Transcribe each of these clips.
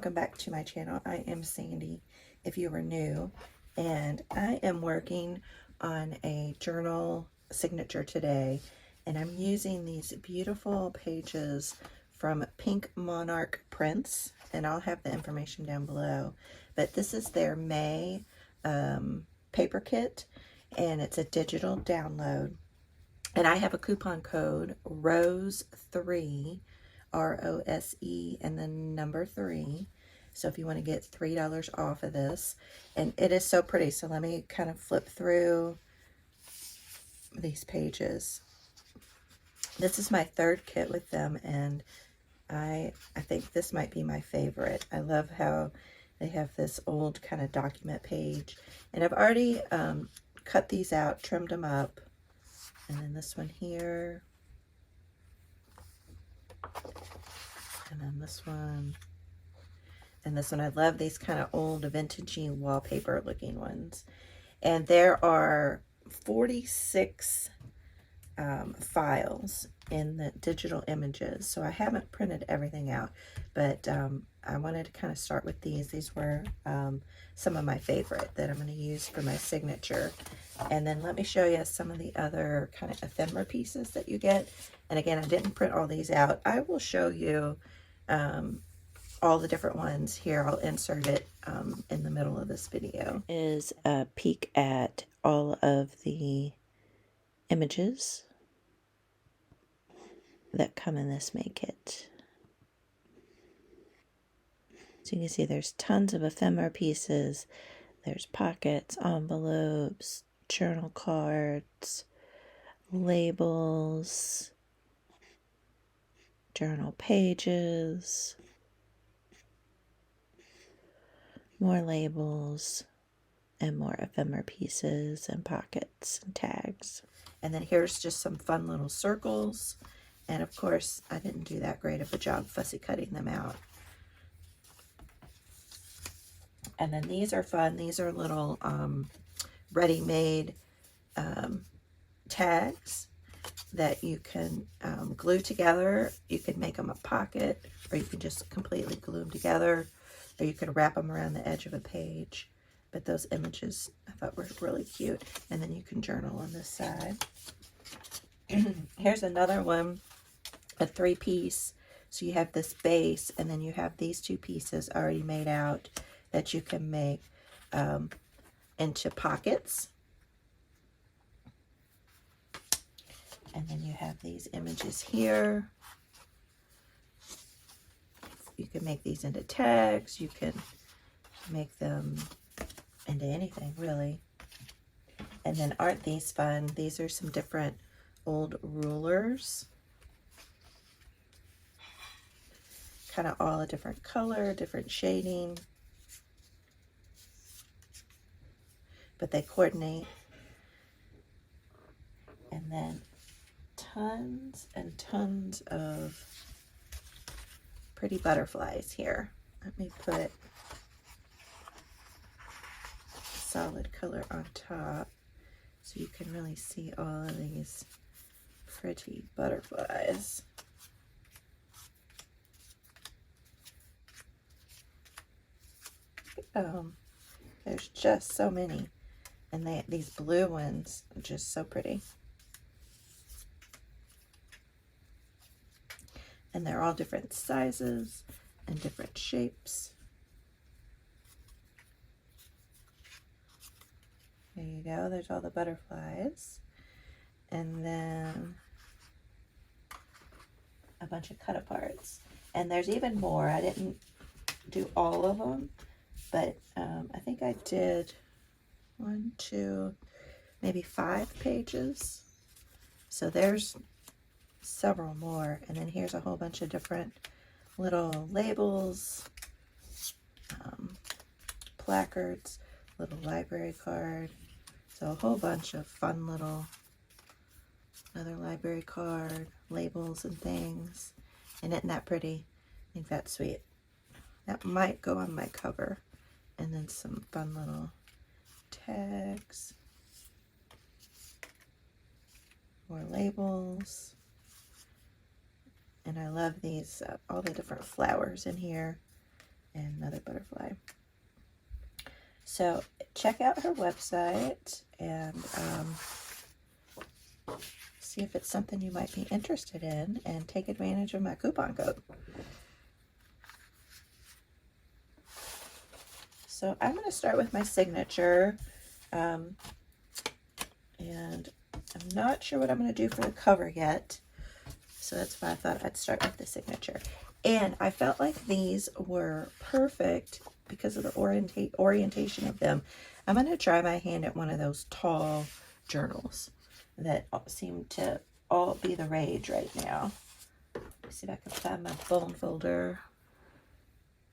welcome back to my channel. I am Sandy, if you are new, and I am working on a journal signature today, and I'm using these beautiful pages from Pink Monarch prints, and I'll have the information down below. But this is their May paper kit, and it's a digital download. And I have a coupon code ROSE3, ROSE, and then number 3. So if you want to get $3 off of this, and it is so pretty. So let me kind of flip through these pages. This is my third kit with them, and I think this might be my favorite. I love how they have this old kind of document page, and I've already cut these out, trimmed them up. And then this one here, and then this one, and this one. I love these kind of old vintagey wallpaper looking ones. And there are 46 files in the digital images, so I haven't printed everything out, but I wanted to kind of start with these. These were some of my favorite that I'm going to use for my signature. And then let me show you some of the other kind of ephemera pieces that you get. And again, I didn't print all these out. I will show you all the different ones here. I'll insert it in the middle of this video. Is a peek at all of the images that come in this May kit. So you can see there's tons of ephemera pieces. There's pockets, envelopes, journal cards, labels, journal pages, more labels, and more ephemera pieces and pockets and tags. And then here's just some fun little circles. And of course, I didn't do that great of a job fussy cutting them out. And then these are fun. These are little ready-made tags that you can glue together. You can make them a pocket, or you can just completely glue them together, or you could wrap them around the edge of a page. But those images I thought were really cute. And then you can journal on this side. Here's another one, a 3-piece. So you have this base, and then you have these 2 pieces already made out that you can make into pockets. And then you have these images here. You can make these into tags. You can make them into anything, really. And then aren't these fun? These are some different old rulers. Kind of all a different color, different shading. But they coordinate. And then tons and tons of pretty butterflies here. Let me put solid color on top so you can really see all of these pretty butterflies. There's just so many. And these blue ones are just so pretty. And they're all different sizes and different shapes. There you go. There's all the butterflies. And then a bunch of cut-aparts. And there's even more. I didn't do all of them, but I think I did 1, 2, maybe 5 pages. So there's several more. And then here's a whole bunch of different little labels, placards, little library card. So a whole bunch of fun little, another library card, labels and things. And isn't that pretty? I think that's sweet. That might go on my cover. And then some fun little tags, more labels. And I love these, all the different flowers in here. and another butterfly. So check out her website and see if it's something you might be interested in, and take advantage of my coupon code. So I'm going to start with my signature, and I'm not sure what I'm going to do for the cover yet, so that's why I thought I'd start with the signature. And I felt like these were perfect because of the orientation of them. I'm going to try my hand at one of those tall journals that seem to all be the rage right now. Let's see if I can find my bone folder.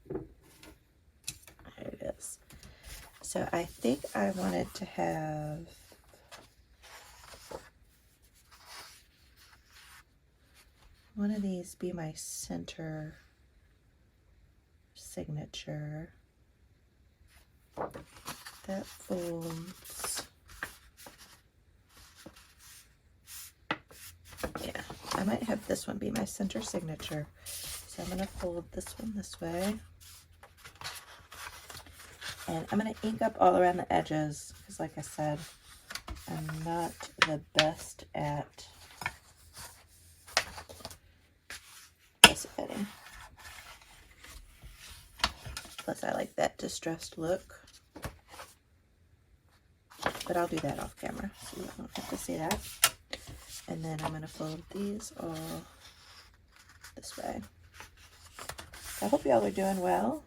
There it is. So I think I wanted to have one of these be my center signature. That folds. Yeah, I might have this one be my center signature. So I'm going to fold this one this way. And I'm going to ink up all around the edges because, like I said, I'm not the best at this fitting. Plus, I like that distressed look. But I'll do that off camera, so you don't have to see that. And then I'm going to fold these all this way. I hope y'all are doing well.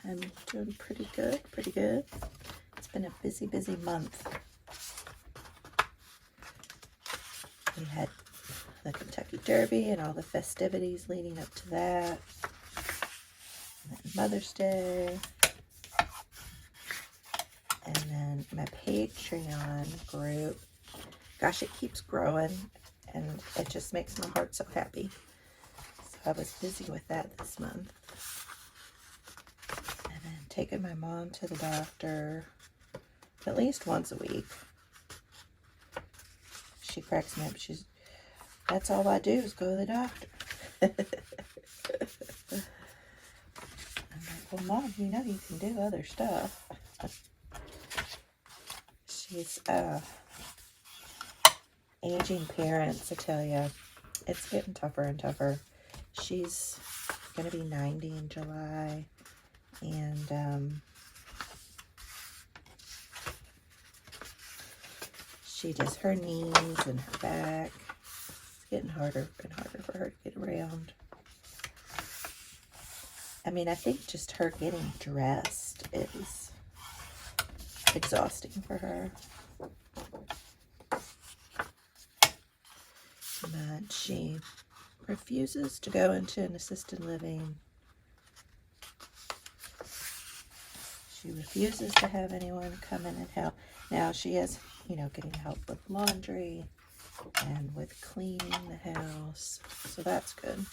I'm doing pretty good, pretty good. It's been a busy, busy month. We had the Kentucky Derby and all the festivities leading up to that. And then Mother's Day. And then my Patreon group. Gosh, it keeps growing, and it just makes my heart so happy. So I was busy with that this month. And then taking my mom to the doctor at least once a week. She cracks me up. That's all I do is go to the doctor. I'm like, well, Mom, you know you can do other stuff. She's aging parents, I tell you, it's getting tougher and tougher. She's going to be 90 in July, and she does her knees and her back. It's getting harder and harder for her to get around. I mean, I think just her getting dressed is exhausting for her. But she refuses to go into an assisted living. She refuses to have anyone come in and help. Now she is, getting help with laundry and with cleaning the house. So that's good.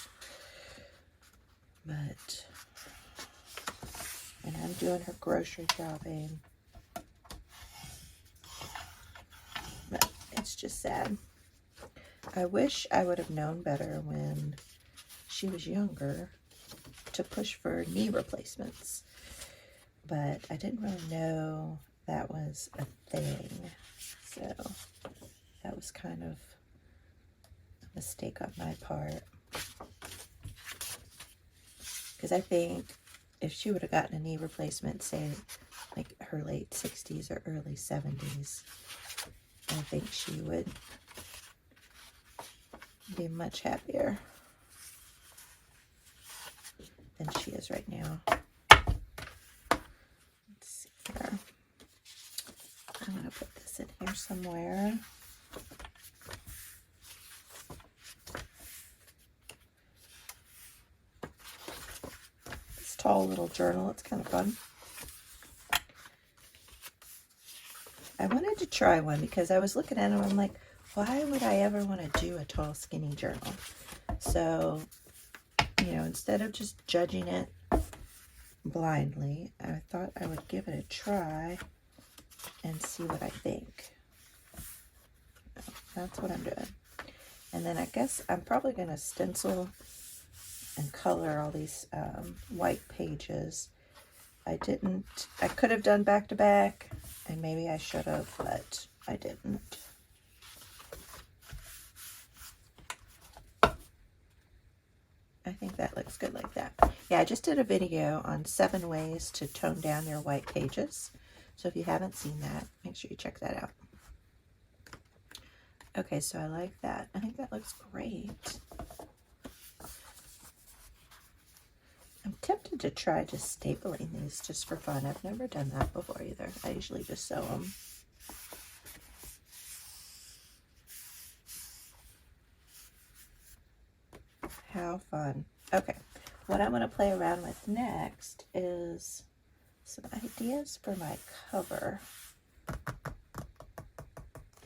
And I'm doing her grocery shopping. But it's just sad. I wish I would have known better when she was younger to push for knee replacements. But I didn't really know that was a thing. So that was kind of a mistake on my part. Because I think if she would have gotten a knee replacement, say, like her late 60s or early 70s, I think she would be much happier than she is right now. Let's see here. I'm going to put this in here somewhere. This tall little journal, it's kind of fun. I wanted to try one because I was looking at them, I'm like, why would I ever want to do a tall, skinny journal? So, instead of just judging it blindly, I thought I would give it a try and see what I think. That's what I'm doing. And then I guess I'm probably going to stencil and color all these white pages. I could have done back to back, and maybe I should have, but I didn't. I think that looks good like that. Yeah, I just did a video on 7 ways to tone down your white pages. So if you haven't seen that, make sure you check that out. Okay, so I like that. I think that looks great. I'm tempted to try just stapling these just for fun. I've never done that before either. I usually just sew them. How fun. Okay, what I'm going to play around with next is some ideas for my cover.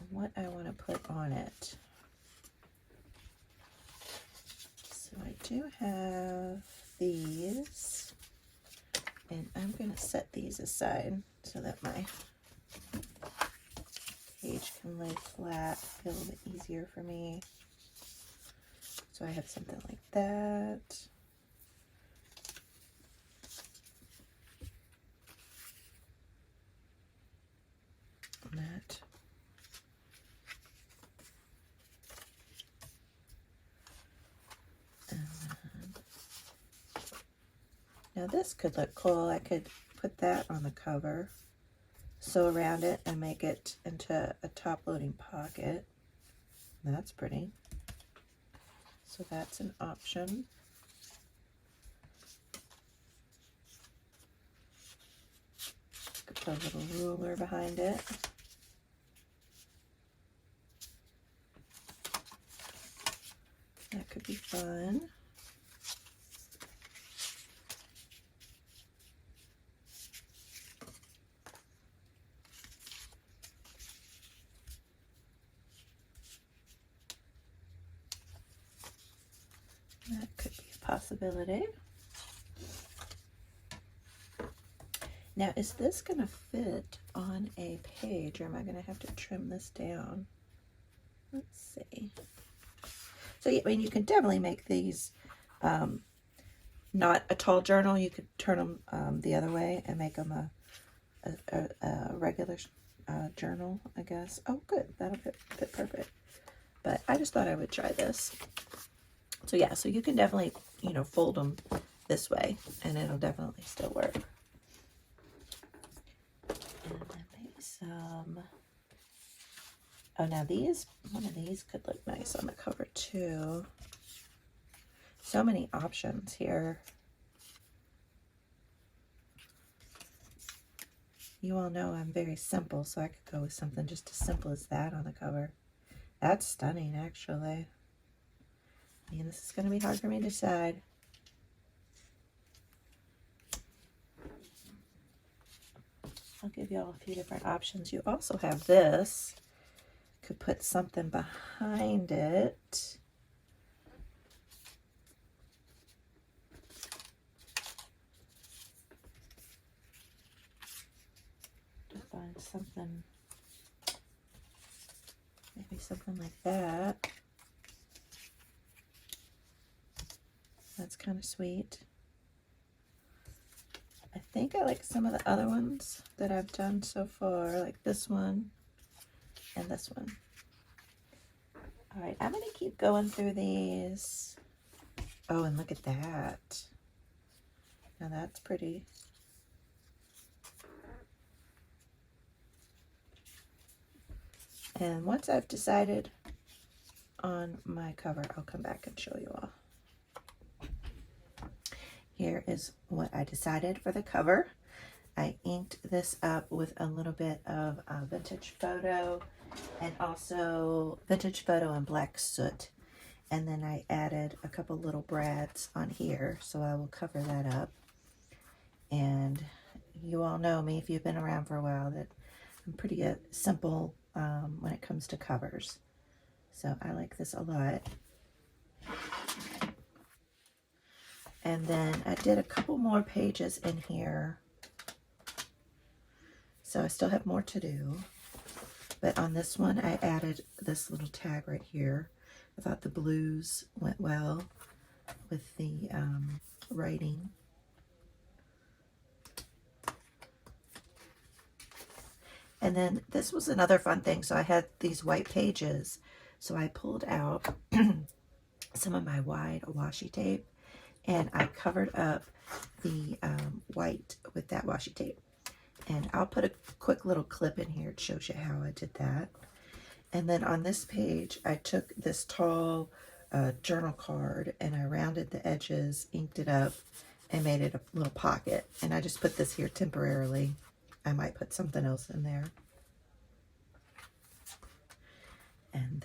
What I want to put on it. So I do have these, and I'm going to set these aside so that my page can lay flat, feel a little bit easier for me. So I have something like that. That. Now this could look cool. I could put that on the cover, sew around it, and make it into a top-loading pocket. That's pretty. So that's an option. Could put a little ruler behind it. That could be fun. That could be a possibility. Now, is this going to fit on a page, or am I going to have to trim this down? Let's see. So, yeah, I mean, you can definitely make these not a tall journal. You could turn them the other way and make them a regular journal, I guess. Oh, good. That'll fit perfect. But I just thought I would try this. So yeah, so you can definitely, you know, fold them this way, and it'll definitely still work. And then maybe some, oh, now these, one of these could look nice on the cover too. So many options here. You all know I'm very simple, so I could go with something just as simple as that on the cover. That's stunning, actually. I mean, this is going to be hard for me to decide. I'll give you all a few different options. You also have this. Could put something behind it. To find something, maybe something like that. That's kind of sweet. I think I like some of the other ones that I've done so far, like this one and this one. All right, I'm going to keep going through these. Oh, and look at that. Now that's pretty. And once I've decided on my cover, I'll come back and show you all. Here is what I decided for the cover. I inked this up with a little bit of vintage photo, and also vintage photo and black soot. And then I added a couple little brads on here, so I will cover that up. And you all know me, if you've been around for a while, that I'm pretty simple when it comes to covers. So I like this a lot. And then I did a couple more pages in here. So I still have more to do. But on this one, I added this little tag right here I thought the blues went well with the writing. And then this was another fun thing. So I had these white pages. So I pulled out some of my wide washi tape and I covered up the white with that washi tape. And I'll put a quick little clip in here. It shows you how I did that. And then on this page, I took this tall journal card and I rounded the edges, inked it up, and made it a little pocket. And I just put this here temporarily. I might put something else in there. And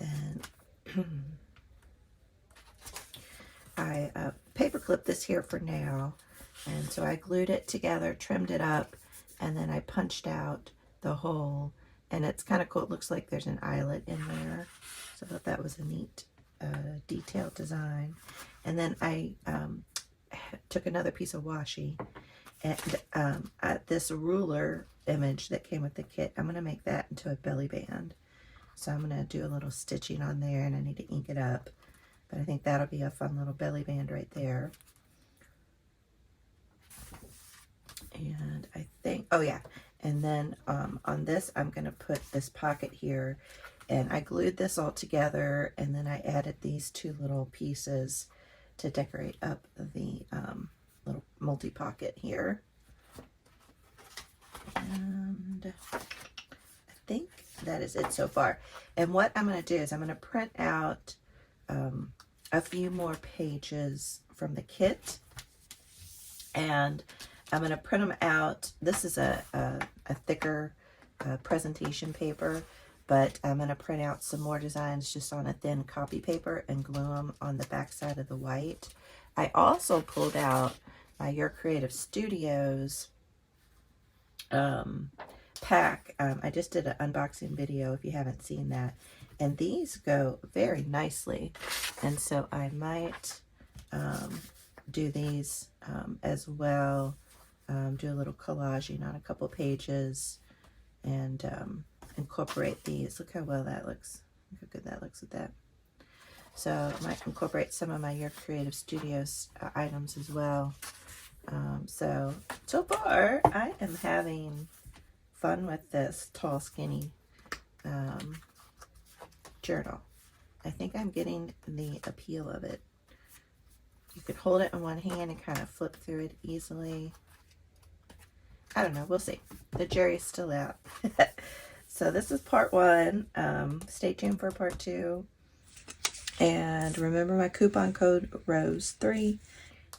then I paper clipped this here for now. And so I glued it together, trimmed it up, and then I punched out the hole. And it's kind of cool. It looks like there's an eyelet in there. So I thought that was a neat detailed design. And then I took another piece of washi and this ruler image that came with the kit, I'm going to make that into a belly band. So I'm going to do a little stitching on there and I need to ink it up. But I think that'll be a fun little belly band right there. And I think, oh yeah, and then on this I'm going to put this pocket here. And I glued this all together and then I added these two little pieces to decorate up the little multi-pocket here. And I think that is it so far. And what I'm going to do is I'm going to print out a few more pages from the kit. And I'm going to print them out. This is a thicker presentation paper, but I'm going to print out some more designs just on a thin copy paper and glue them on the back side of the white. I also pulled out my Your Creative Studios pack. I just did an unboxing video if you haven't seen that. And these go very nicely. And so I might do these as well. Do a little collaging on a couple pages and incorporate these. Look how well that looks. Look how good that looks with that. So I might incorporate some of my Your Creative Studios items as well. So far I am having fun with this tall skinny journal. I think I'm getting the appeal of it. You can hold it in one hand and kind of flip through it easily. I don't know, we'll see. The jury's still out. So this is part one. Stay tuned for part two. And remember my coupon code ROSE3.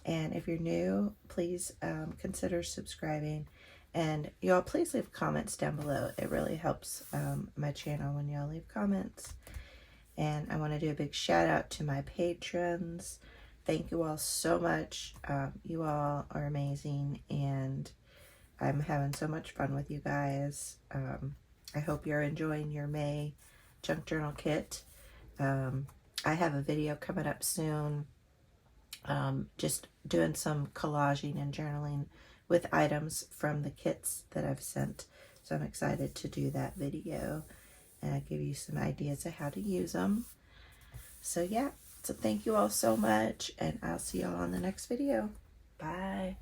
And if you're new, please consider subscribing. And y'all, please leave comments down below. It really helps my channel when y'all leave comments. And I want to do a big shout out to my patrons. Thank you all so much. You all are amazing. And I'm having so much fun with you guys. I hope you're enjoying your May junk journal kit. I have a video coming up soon. Just doing some collaging and journaling with items from the kits that I've sent. So I'm excited to do that video and give you some ideas of how to use them. So yeah, so thank you all so much and I'll see y'all on the next video. Bye.